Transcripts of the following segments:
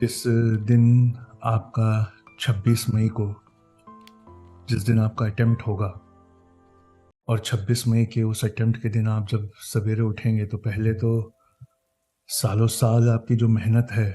इस दिन आपका 26 मई को जिस दिन आपका अटेम्प्ट होगा और 26 मई के उस अटेम्प्ट के दिन आप जब सवेरे उठेंगे तो पहले तो सालों साल आपकी जो मेहनत है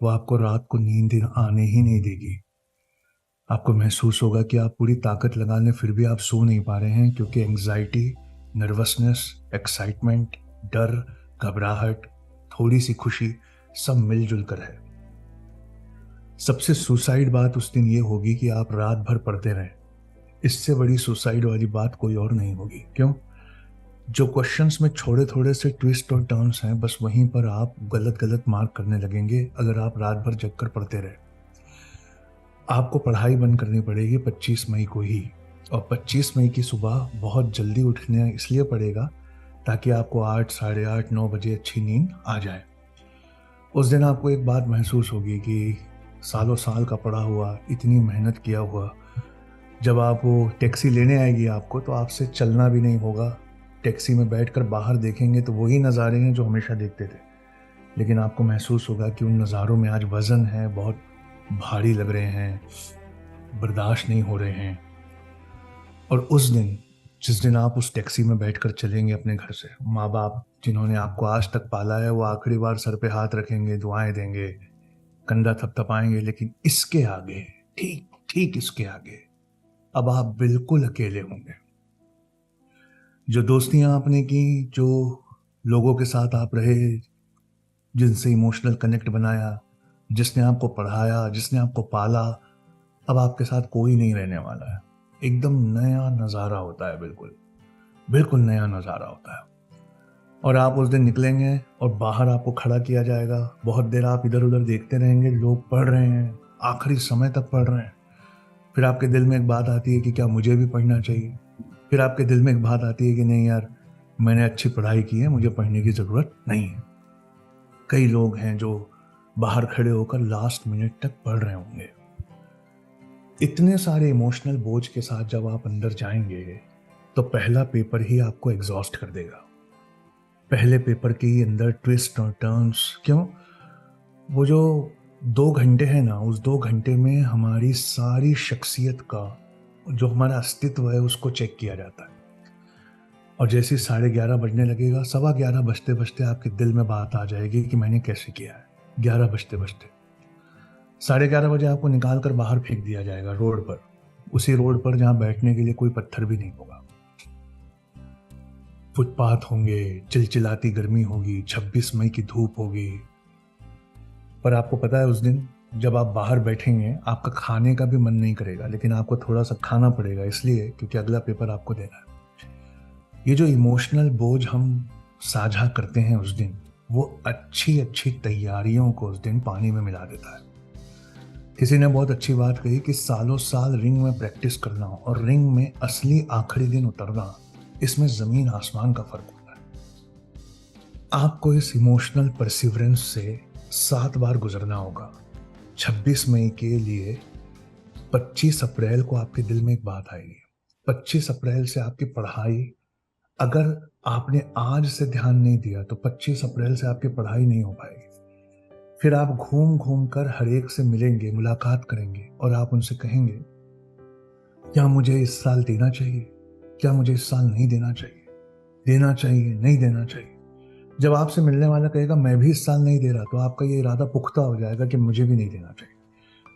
वो आपको रात को नींद आने ही नहीं देगी। आपको महसूस होगा कि आप पूरी ताकत लगा लें फिर भी आप सो नहीं पा रहे हैं, क्योंकि एंग्जाइटी, नर्वसनेस, एक्साइटमेंट, डर, घबराहट, थोड़ी सी खुशी, सब मिलजुल कर है। सबसे सुसाइड बात उस दिन ये होगी कि आप रात भर पढ़ते रहें। इससे बड़ी सुसाइड वाली बात कोई और नहीं होगी। क्यों? जो क्वेश्चंस में छोड़े थोड़े से ट्विस्ट और टर्न्स हैं, बस वहीं पर आप गलत गलत मार्क करने लगेंगे अगर आप रात भर जग कर पढ़ते रहे। आपको पढ़ाई बंद करनी पड़ेगी 25 मई को ही। और 25 मई की सुबह बहुत जल्दी उठने इसलिए पड़ेगा ताकि आपको 8, साढ़े 8, 9 बजे अच्छी नींद आ जाए। उस दिन आपको एक बात महसूस होगी कि सालों साल का पढ़ा हुआ, इतनी मेहनत किया हुआ, जब आप वो टैक्सी लेने आएगी आपको तो आपसे चलना भी नहीं होगा। टैक्सी में बैठकर बाहर देखेंगे तो वही नज़ारे हैं जो हमेशा देखते थे, लेकिन आपको महसूस होगा कि उन नज़ारों में आज वज़न है, बहुत भारी लग रहे हैं, बर्दाश्त नहीं हो रहे हैं। और उस दिन, जिस दिन आप उस टैक्सी में बैठकर चलेंगे अपने घर से, माँ बाप जिन्होंने आपको आज तक पाला है वो आखिरी बार सर पे हाथ रखेंगे, दुआएं देंगे, कंधा थपथपाएंगे, लेकिन इसके आगे, ठीक ठीक इसके आगे अब आप बिल्कुल अकेले होंगे। जो दोस्तियां आपने की, जो लोगों के साथ आप रहे, जिनसे इमोशनल कनेक्ट बनाया, जिसने आपको पढ़ाया, जिसने आपको पाला, अब आपके साथ कोई नहीं रहने वाला है। एकदम नया नज़ारा होता है, बिल्कुल बिल्कुल नया नज़ारा होता है। और आप उस दिन निकलेंगे और बाहर आपको खड़ा किया जाएगा। बहुत देर आप इधर उधर देखते रहेंगे, लोग पढ़ रहे हैं, आखिरी समय तक पढ़ रहे हैं। फिर आपके दिल में एक बात आती है कि क्या मुझे भी पढ़ना चाहिए। फिर आपके दिल में एक बात आती है कि नहीं यार, मैंने अच्छी पढ़ाई की है, मुझे पढ़ने की ज़रूरत नहीं है। कई लोग हैं जो बाहर खड़े होकर लास्ट मिनट तक पढ़ रहे होंगे। इतने सारे इमोशनल बोझ के साथ जब आप अंदर जाएंगे तो पहला पेपर ही आपको एग्जॉस्ट कर देगा। पहले पेपर के ही अंदर ट्विस्ट और टर्न्स। क्यों? वो जो 2 घंटे हैं ना, उस 2 घंटे में हमारी सारी शख्सियत का, जो हमारा अस्तित्व है, उसको चेक किया जाता है। और जैसे ही 11:30 बजने लगेगा, 11:15 बजते बजते आपके दिल में बात आ जाएगी कि मैंने कैसे किया है। 11 बजते बजते 11:30 बजे आपको निकाल कर बाहर फेंक दिया जाएगा रोड पर, उसी रोड पर जहाँ बैठने के लिए कोई पत्थर भी नहीं होगा। फुटपाथ होंगे, चिलचिलाती गर्मी होगी, 26 मई की धूप होगी। पर आपको पता है उस दिन जब आप बाहर बैठेंगे आपका खाने का भी मन नहीं करेगा, लेकिन आपको थोड़ा सा खाना पड़ेगा, इसलिए क्योंकि अगला पेपर आपको देना है। ये जो इमोशनल बोझ हम साझा करते हैं उस दिन, वो अच्छी अच्छी तैयारियों को उस दिन पानी में मिला देता है। किसी ने बहुत अच्छी बात कही कि सालों साल रिंग में प्रैक्टिस करना और रिंग में असली आखिरी दिन उतरना, इसमें जमीन आसमान का फर्क होता है। आपको इस इमोशनल परसिवरेंस से 7 बार गुजरना होगा। 26 मई के लिए 25 अप्रैल को आपके दिल में एक बात आएगी। 25 अप्रैल से आपकी पढ़ाई, अगर आपने आज से ध्यान नहीं दिया तो 25 अप्रैल से आपकी पढ़ाई नहीं हो पाएगी। फिर आप घूम घूम कर हर एक से मिलेंगे, मुलाकात करेंगे और आप उनसे कहेंगे, क्या मुझे इस साल देना चाहिए, क्या मुझे इस साल नहीं देना चाहिए, देना चाहिए, नहीं देना चाहिए। जब आपसे मिलने वाला कहेगा मैं भी इस साल नहीं दे रहा, तो आपका ये इरादा पुख्ता हो जाएगा कि मुझे भी नहीं देना चाहिए।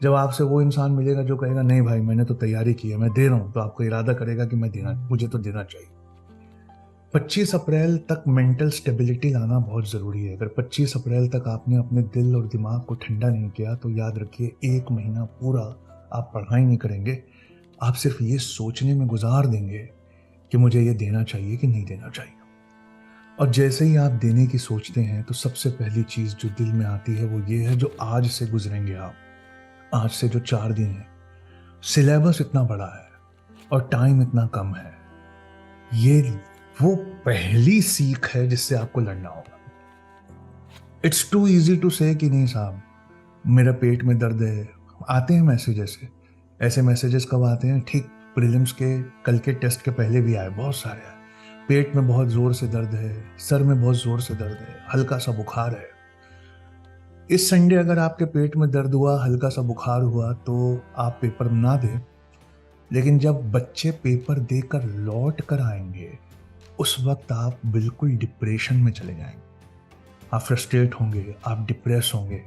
जब आपसे वो इंसान मिलेगा जो कहेगा नहीं भाई मैंने तो तैयारी की है, मैं दे रहा हूं, तो आपका इरादा करेगा कि मुझे तो देना चाहिए। 25 अप्रैल तक मेंटल स्टेबिलिटी लाना बहुत ज़रूरी है। अगर 25 अप्रैल तक आपने अपने दिल और दिमाग को ठंडा नहीं किया तो याद रखिए 1 महीना पूरा आप पढ़ाई नहीं करेंगे, आप सिर्फ ये सोचने में गुजार देंगे कि मुझे ये देना चाहिए कि नहीं देना चाहिए। और जैसे ही आप देने की सोचते हैं तो सबसे पहली चीज़ जो दिल में आती है वो ये है, जो आज से गुजरेंगे आप, आज से जो 4 दिन है, सिलेबस इतना बड़ा है और टाइम इतना कम है, ये वो पहली सीख है जिससे आपको लड़ना होगा। इट्स टू इजी टू से कि नहीं साहब मेरा पेट में दर्द है, आते हैं मैसेजेस। ऐसे मैसेजेस कब आते हैं? ठीक प्रीलिम्स के, कल के टेस्ट के पहले भी आए, बहुत सारे आए। पेट में बहुत जोर से दर्द है, सर में बहुत जोर से दर्द है, हल्का सा बुखार है। इस संडे अगर आपके पेट में दर्द हुआ, हल्का सा बुखार हुआ, तो आप पेपर ना दें। लेकिन जब बच्चे पेपर देकर लौट कर आएंगे, उस वक्त आप बिल्कुल डिप्रेशन में चले जाएंगे। आप फ्रस्ट्रेट होंगे, आप डिप्रेस होंगे।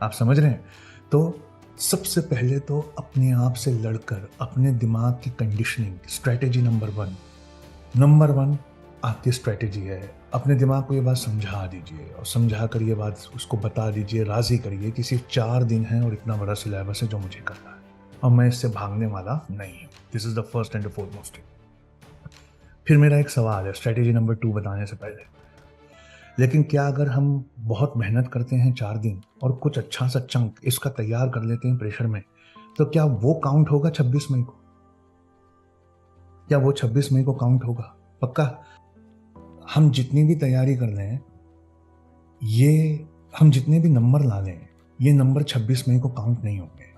आप समझ रहे हैं? तो सबसे पहले तो अपने आप से लड़कर अपने दिमाग की कंडीशनिंग, स्ट्रैटेजी नंबर वन आपकी स्ट्रैटेजी है, अपने दिमाग को ये बात समझा दीजिए और समझा कर ये बात उसको बता दीजिए, राजी करिए कि सिर्फ 4 दिन है और इतना बड़ा सिलेबस है जो मुझे करना है और मैं इससे भागने वाला नहीं हूँ। This is the first and foremost thing. फिर मेरा एक सवाल है स्ट्रैटेजी नंबर 2 बताने से पहले, लेकिन क्या अगर हम बहुत मेहनत करते हैं 4 दिन और कुछ अच्छा सा चंक इसका तैयार कर लेते हैं प्रेशर में, तो क्या वो काउंट होगा 26 मई को? क्या वो 26 मई को काउंट होगा? पक्का? हम जितनी भी तैयारी कर लें, ये हम जितने भी नंबर ला लें, ये नंबर 26 मई को काउंट नहीं होंगे।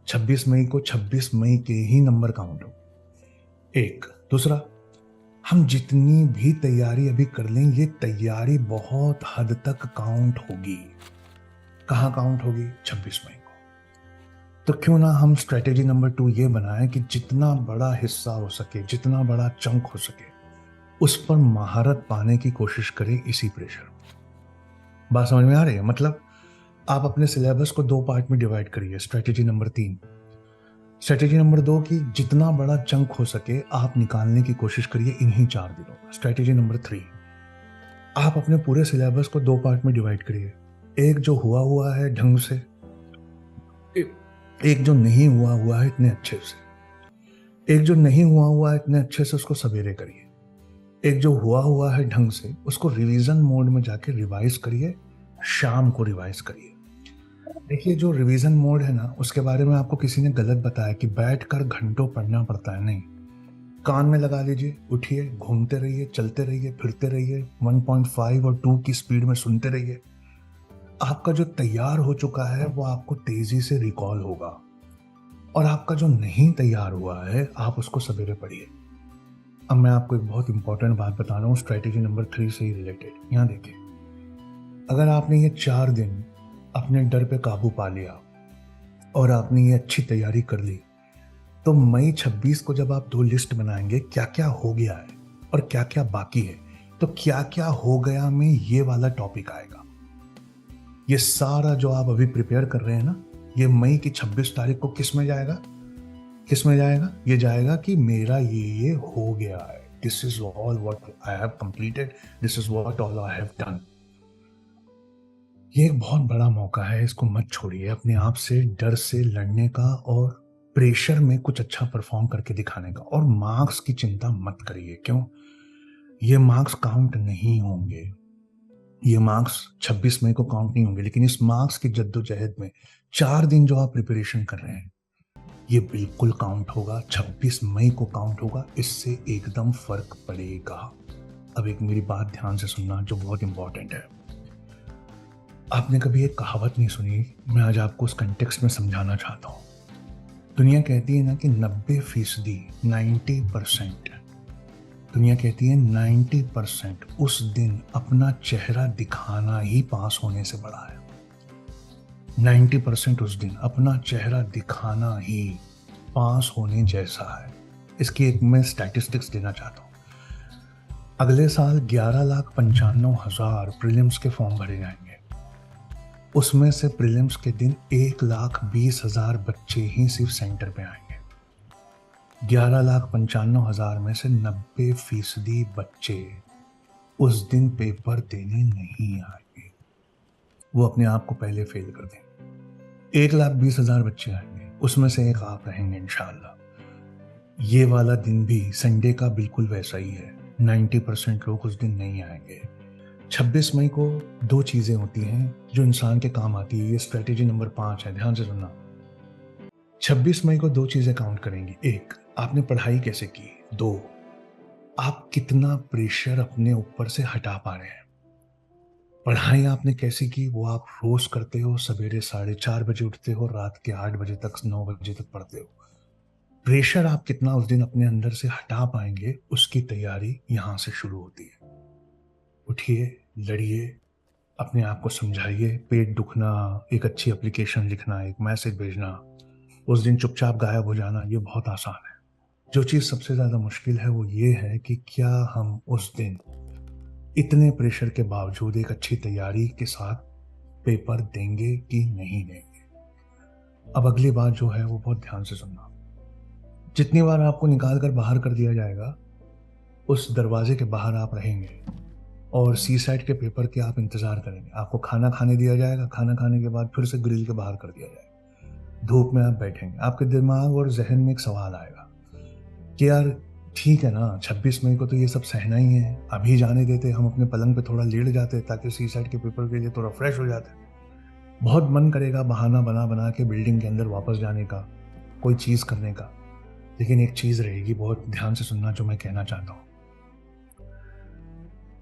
26 मई को 26 मई के ही नंबर काउंट हो। एक दूसरा, हम जितनी भी तैयारी अभी कर लें, ये तैयारी बहुत हद तक काउंट होगी। कहाँ काउंट होगी? 26 मई को। तो क्यों ना हम स्ट्रेटेजी नंबर 2 ये बनाएं कि जितना बड़ा हिस्सा हो सके, जितना बड़ा चंक हो सके, उस पर महारत पाने की कोशिश करें इसी प्रेशर में। बात समझ में आ रही है? मतलब आप अपने सिलेबस को 2 पार्ट में डिवाइड करिए। Strategy number 3। स्ट्रेटेजी नंबर 2 की जितना बड़ा चंक हो सके आप निकालने की कोशिश करिए इन्हीं 4 दिनों में। स्ट्रेटेजी नंबर 3, आप अपने पूरे सिलेबस को 2 पार्ट में डिवाइड करिए। एक जो हुआ है ढंग से, एक जो नहीं हुआ है इतने अच्छे से। एक जो नहीं हुआ है इतने अच्छे से, उसको सवेरे करिए। एक जो हुआ है ढंग से, उसको रिवीजन मोड में जाके रिवाइज करिए, शाम को रिवाइज करिए। देखिए, जो रिवीजन मोड है ना, उसके बारे में आपको किसी ने गलत बताया कि बैठकर घंटों पढ़ना पड़ता है। नहीं, कान में लगा लीजिए, उठिए, घूमते रहिए, चलते रहिए, फिरते रहिए, 1.5 और 2 की स्पीड में सुनते रहिए। आपका जो तैयार हो चुका है वो आपको तेजी से रिकॉल होगा, और आपका जो नहीं तैयार हुआ है आप उसको सवेरे पढ़िए। अब मैं आपको एक बहुत इंपॉर्टेंट बात बता रहा हूँ स्ट्रेटेजी नंबर 3 से ही रिलेटेड। यहाँ देखिए, अगर आपने ये 4 दिन अपने डर पे काबू पा लिया और आपने ये अच्छी तैयारी कर ली, तो मई 26 को जब आप 2 लिस्ट बनाएंगे क्या क्या हो गया है और क्या क्या बाकी है, तो क्या क्या हो गया में ये वाला टॉपिक आएगा। ये सारा जो आप अभी प्रिपेयर कर रहे हैं ना, ये मई की 26 तारीख को किस में जाएगा? ये जाएगा कि मेरा ये हो गया है। This is all what I have completed, this is what all I have done. ये एक बहुत बड़ा मौका है, इसको मत छोड़िए। अपने आप से डर से लड़ने का और प्रेशर में कुछ अच्छा परफॉर्म करके दिखाने का। और मार्क्स की चिंता मत करिए। क्यों? ये मार्क्स काउंट नहीं होंगे। ये मार्क्स 26 मई को काउंट नहीं होंगे, लेकिन इस मार्क्स की जद्दोजहद में 4 दिन जो आप प्रिपरेशन कर रहे हैं, ये बिल्कुल काउंट होगा। 26 मई को काउंट होगा। इससे एकदम फर्क पड़ेगा। अब एक मेरी बात ध्यान से सुनना जो बहुत इंपॉर्टेंट है। आपने कभी एक कहावत नहीं सुनी? मैं आज आपको उस कंटेक्स्ट में समझाना चाहता हूँ। दुनिया कहती है ना कि 90% 90%, दुनिया कहती है 90% उस दिन अपना चेहरा दिखाना ही पास होने से बड़ा है। 90% उस दिन अपना चेहरा दिखाना ही पास होने जैसा है। इसकी एक मैं स्टैटिस्टिक्स देना चाहता हूँ। अगले साल 11,95,000 प्रीलिम्स के फॉर्म भरे जाएंगे। उसमें से प्रीलिम्स के दिन 1,20,000 बच्चे ही सिर्फ सेंटर पे आएंगे। 11,95,000 में से 90% बच्चे उस दिन पेपर देने नहीं आएंगे। वो अपने आप को पहले फेल कर दें। 1,20,000 बच्चे आएंगे, उसमें से एक आप रहेंगे इंशाल्लाह। ये वाला दिन भी संडे का बिल्कुल वैसा ही है। 90% लोग उस दिन नहीं आएंगे। 26 मई को 2 चीज़ें होती हैं जो इंसान के काम आती है। ये स्ट्रेटेजी नंबर 5 है, ध्यान से सुनना। 26 मई को 2 चीज़ें काउंट करेंगी। 1, आपने पढ़ाई कैसे की। 2, आप कितना प्रेशर अपने ऊपर से हटा पा रहे हैं। पढ़ाई आपने कैसे की वो आप रोज करते हो। सवेरे 4:30 बजे उठते हो, रात के 8 बजे तक, 9 बजे तक पढ़ते हो। प्रेशर आप कितना उस दिन अपने अंदर से हटा पाएंगे, उसकी तैयारी यहां से शुरू होती है। उठिए, लड़िए, अपने आप को समझाइए, पेट दुखना, एक अच्छी एप्लीकेशन लिखना, एक मैसेज भेजना, उस दिन चुपचाप गायब हो जाना, ये बहुत आसान है। जो चीज़ सबसे ज़्यादा मुश्किल है वो ये है कि क्या हम उस दिन इतने प्रेशर के बावजूद एक अच्छी तैयारी के साथ पेपर देंगे कि नहीं देंगे। अब अगली बात जो है वो बहुत ध्यान से सुनना। जितनी बार आपको निकाल कर बाहर कर दिया जाएगा, उस दरवाजे के बाहर आप रहेंगे और सी साइड के पेपर के आप इंतज़ार करेंगे। आपको खाना खाने दिया जाएगा, खाना खाने के बाद फिर से ग्रिल के बाहर कर दिया जाएगा। धूप में आप बैठेंगे, आपके दिमाग और ज़हन में एक सवाल आएगा कि यार ठीक है ना, 26 मई को तो ये सब सहना ही है, अभी जाने देते, हम अपने पलंग पे थोड़ा लेट जाते ताकि सी साइड के पेपर के लिए थोड़ा फ्रेश हो जाते। बहुत मन करेगा बहाना बना बना के बिल्डिंग के अंदर वापस जाने का, कोई चीज़ करने का। लेकिन एक चीज़ रहेगी, बहुत ध्यान से सुनना जो मैं कहना चाहता हूँ।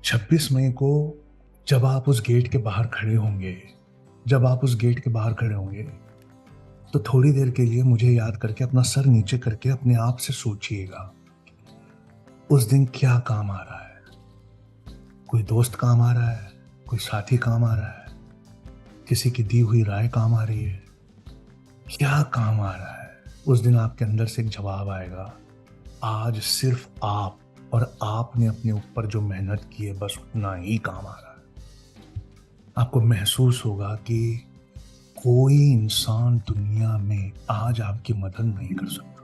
26 मई को जब आप उस गेट के बाहर खड़े होंगे, जब आप उस गेट के बाहर खड़े होंगे, तो थोड़ी देर के लिए मुझे याद करके अपना सर नीचे करके अपने आप से सोचिएगा, उस दिन क्या काम आ रहा है? कोई दोस्त काम आ रहा है, कोई साथी काम आ रहा है, किसी की दी हुई राय काम आ रही है, क्या काम आ रहा है? उस दिन आपके अंदर से एक जवाब आएगा, आज सिर्फ आप और आपने अपने ऊपर जो मेहनत की है बस उतना ही काम आ रहा है। आपको महसूस होगा कि कोई इंसान दुनिया में आज आपकी मदद नहीं कर सकता।